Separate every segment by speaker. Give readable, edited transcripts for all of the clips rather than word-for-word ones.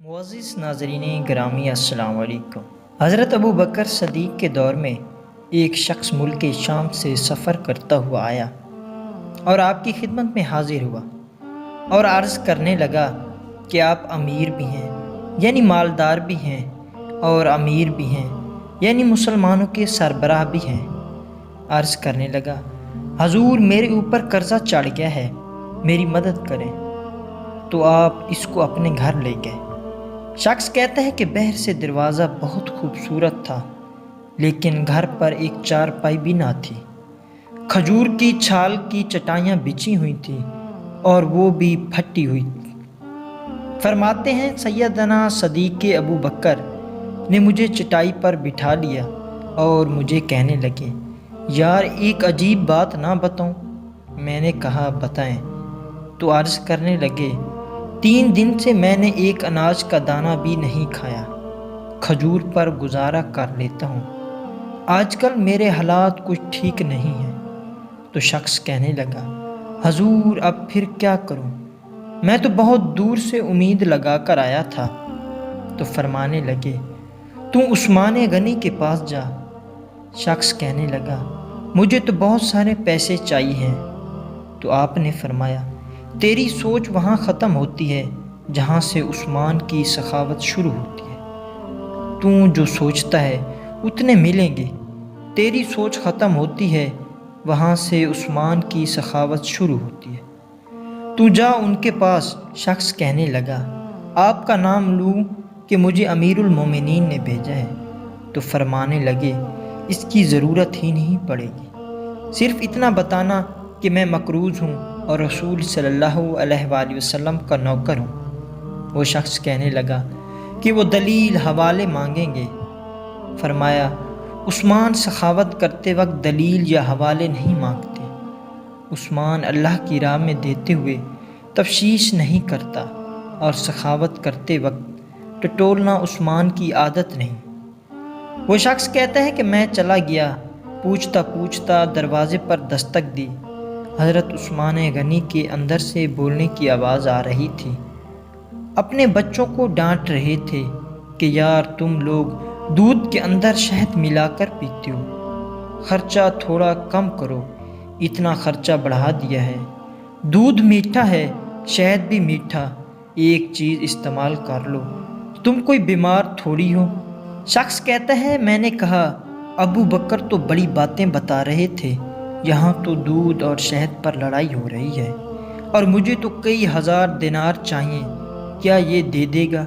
Speaker 1: معزز ناظرین گرامی السلام علیکم۔ حضرت ابو بکر صدیق کے دور میں ایک شخص ملک شام سے سفر کرتا ہوا آیا اور آپ کی خدمت میں حاضر ہوا اور عرض کرنے لگا کہ آپ امیر بھی ہیں یعنی مالدار بھی ہیں، اور امیر بھی ہیں یعنی مسلمانوں کے سربراہ بھی ہیں۔ عرض کرنے لگا، حضور میرے اوپر قرضہ چڑھ گیا ہے، میری مدد کریں۔ تو آپ اس کو اپنے گھر لے گئے۔ شخص کہتا ہے کہ بہر سے دروازہ بہت خوبصورت تھا، لیکن گھر پر ایک چارپائی بھی نہ تھی۔ کھجور کی چھال کی چٹائیاں بچھی ہوئی تھیں اور وہ بھی پھٹی ہوئی۔ فرماتے ہیں سیدنا صدیق ابو بکر نے مجھے چٹائی پر بٹھا لیا اور مجھے کہنے لگے، یار ایک عجیب بات نہ بتاؤں؟ میں نے کہا بتائیں۔ تو عرض کرنے لگے، 3 دن سے میں نے ایک اناج کا دانہ بھی نہیں کھایا، کھجور پر گزارا کر لیتا ہوں۔ آج کل میرے حالات کچھ ٹھیک نہیں ہیں۔ تو شخص کہنے لگا، حضور اب پھر کیا کروں؟ میں تو بہت دور سے امید لگا کر آیا تھا۔ تو فرمانے لگے، تم عثمان غنی کے پاس جا۔ شخص کہنے لگا، مجھے تو بہت سارے پیسے چاہیے ہیں۔ تو آپ نے فرمایا، تیری سوچ وہاں ختم ہوتی ہے جہاں سے عثمان کی سخاوت شروع ہوتی ہے۔ تو جو سوچتا ہے اتنے ملیں گے۔ تیری سوچ ختم ہوتی ہے وہاں سے عثمان کی سخاوت شروع ہوتی ہے۔ تو جا ان کے پاس۔ شخص کہنے لگا، آپ کا نام لوں کہ مجھے امیر المومنین نے بھیجا ہے۔ تو فرمانے لگے، اس کی ضرورت ہی نہیں پڑے گی، صرف اتنا بتانا کہ میں مقروض ہوں اور رسول صلی اللہ علیہ وآلہ وسلم کا نوکر ہوں۔ وہ شخص کہنے لگا کہ وہ دلیل حوالے مانگیں گے۔ فرمایا، عثمان سخاوت کرتے وقت دلیل یا حوالے نہیں مانگتے۔ عثمان اللہ کی راہ میں دیتے ہوئے تفشیش نہیں کرتا، اور سخاوت کرتے وقت ٹٹولنا عثمان کی عادت نہیں۔ وہ شخص کہتا ہے کہ میں چلا گیا، پوچھتا پوچھتا دروازے پر دستک دی۔ حضرت عثمان غنی کے اندر سے بولنے کی آواز آ رہی تھی۔ اپنے بچوں کو ڈانٹ رہے تھے کہ یار تم لوگ دودھ کے اندر شہد ملا کر پیتے ہو، خرچہ تھوڑا کم کرو، اتنا خرچہ بڑھا دیا ہے۔ دودھ میٹھا ہے، شہد بھی میٹھا، ایک چیز استعمال کر لو، تم کوئی بیمار تھوڑی ہو۔ شخص کہتا ہے، میں نے کہا، ابو بکر تو بڑی باتیں بتا رہے تھے، یہاں تو دودھ اور شہد پر لڑائی ہو رہی ہے، اور مجھے تو کئی ہزار دینار چاہیے، کیا یہ دے دے گا؟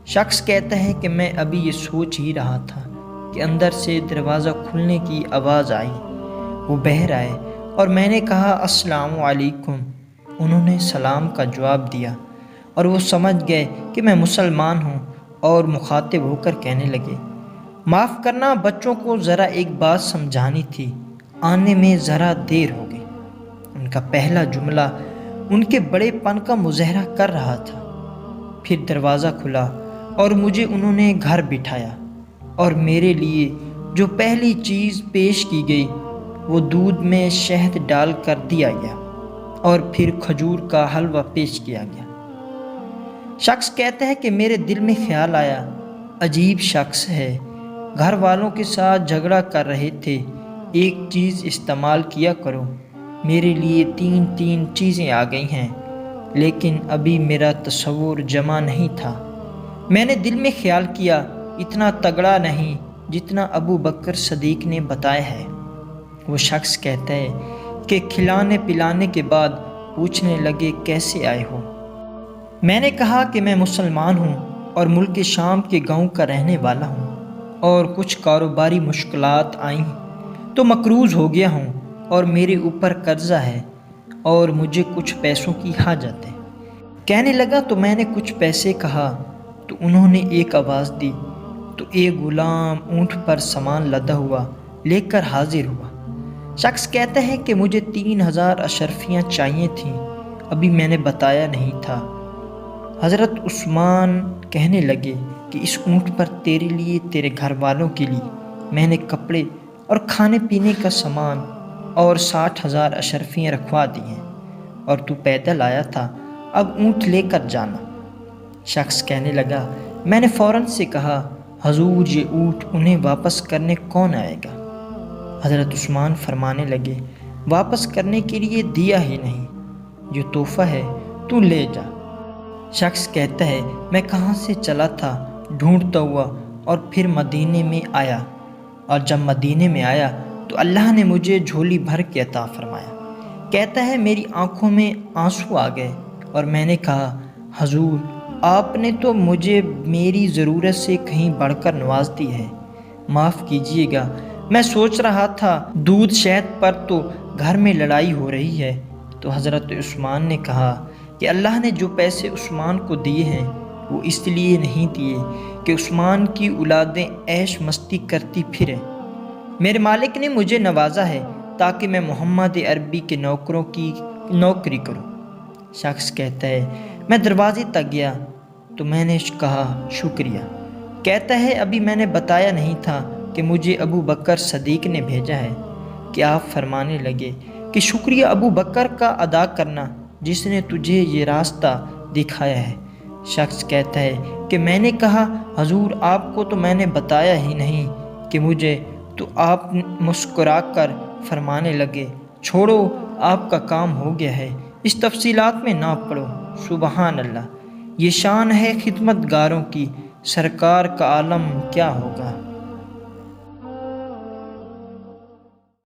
Speaker 1: شخص کہتا ہے کہ میں ابھی یہ سوچ ہی رہا تھا کہ اندر سے دروازہ کھلنے کی آواز آئی۔ وہ بہر آئے اور میں نے کہا السلام علیکم۔ انہوں نے سلام کا جواب دیا اور وہ سمجھ گئے کہ میں مسلمان ہوں، اور مخاطب ہو کر کہنے لگے، معاف کرنا، بچوں کو ذرا ایک بات سمجھانی تھی، آنے میں ذرا دیر ہو گئی۔ ان کا پہلا جملہ ان کے بڑے پن کا مظاہرہ کر رہا تھا۔ پھر دروازہ کھلا اور مجھے انہوں نے گھر بٹھایا، اور میرے لیے جو پہلی چیز پیش کی گئی وہ دودھ میں شہد ڈال کر دیا گیا، اور پھر کھجور کا حلوہ پیش کیا گیا۔ شخص کہتا ہے کہ میرے دل میں خیال آیا، عجیب شخص ہے، گھر والوں کے ساتھ جھگڑا کر رہے تھے، ایک چیز استعمال کیا کرو۔ میرے لیے 3 چیزیں آ گئی ہیں، لیکن ابھی میرا تصور جمع نہیں تھا۔ میں نے دل میں خیال کیا، اتنا تگڑا نہیں جتنا ابو بکر صدیق نے بتایا ہے۔ وہ شخص کہتا ہے کہ کھلانے پلانے کے بعد پوچھنے لگے، کیسے آئے ہو؟ میں نے کہا کہ میں مسلمان ہوں اور ملک شام کے گاؤں کا رہنے والا ہوں، اور کچھ کاروباری مشکلات آئیں تو مقروض ہو گیا ہوں، اور میرے اوپر قرضہ ہے، اور مجھے کچھ پیسوں کی حاجت ہے۔ کہنے لگا، تو میں نے کچھ پیسے کہا تو انہوں نے ایک آواز دی، تو ایک غلام اونٹ پر سامان لدا ہوا لے کر حاضر ہوا۔ شخص کہتا ہے کہ مجھے 3000 اشرفیاں چاہیے تھیں، ابھی میں نے بتایا نہیں تھا۔ حضرت عثمان کہنے لگے کہ اس اونٹ پر تیرے لیے، تیرے گھر والوں کے لیے میں نے کپڑے اور کھانے پینے کا سامان اور 60,000 اشرفیاں رکھوا دی ہیں، اور تو پیدل آیا تھا، اب اونٹ لے کر جانا۔ شخص کہنے لگا، میں نے فوراً سے کہا، حضور یہ اونٹ انہیں واپس کرنے کون آئے گا؟ حضرت عثمان فرمانے لگے، واپس کرنے کے لیے دیا ہی نہیں، جو تحفہ ہے تو لے جا۔ شخص کہتا ہے، میں کہاں سے چلا تھا ڈھونڈتا ہوا اور پھر مدینے میں آیا، اور جب مدینے میں آیا تو اللہ نے مجھے جھولی بھر کے عطا فرمایا۔ کہتا ہے، میری آنکھوں میں آنسو آ گئے اور میں نے کہا، حضور آپ نے تو مجھے میری ضرورت سے کہیں بڑھ کر نواز دی ہے، معاف کیجیے گا، میں سوچ رہا تھا دودھ شہد پر تو گھر میں لڑائی ہو رہی ہے۔ تو حضرت عثمان نے کہا کہ اللہ نے جو پیسے عثمان کو دیے ہیں وہ اس لیے نہیں دیے کہ عثمان کی اولادیں عیش مستی کرتی پھریں، میرے مالک نے مجھے نوازا ہے تاکہ میں محمد عربی کے نوکروں کی نوکری کروں۔ شخص کہتا ہے، میں دروازے تک گیا تو میں نے کہا، شکریہ۔ کہتا ہے، ابھی میں نے بتایا نہیں تھا کہ مجھے ابو بکر صدیق نے بھیجا ہے، کہ آپ فرمانے لگے کہ شکریہ ابو بکر کا ادا کرنا جس نے تجھے یہ راستہ دکھایا ہے۔ شخص کہتا ہے کہ میں نے کہا، حضور آپ کو تو میں نے بتایا ہی نہیں کہ مجھے، تو آپ مسکرا کر فرمانے لگے، چھوڑو آپ کا کام ہو گیا ہے، اس تفصیلات میں نہ پڑو۔ سبحان اللہ، یہ شان ہے خدمت گاروں کی، سرکار کا عالم کیا ہوگا۔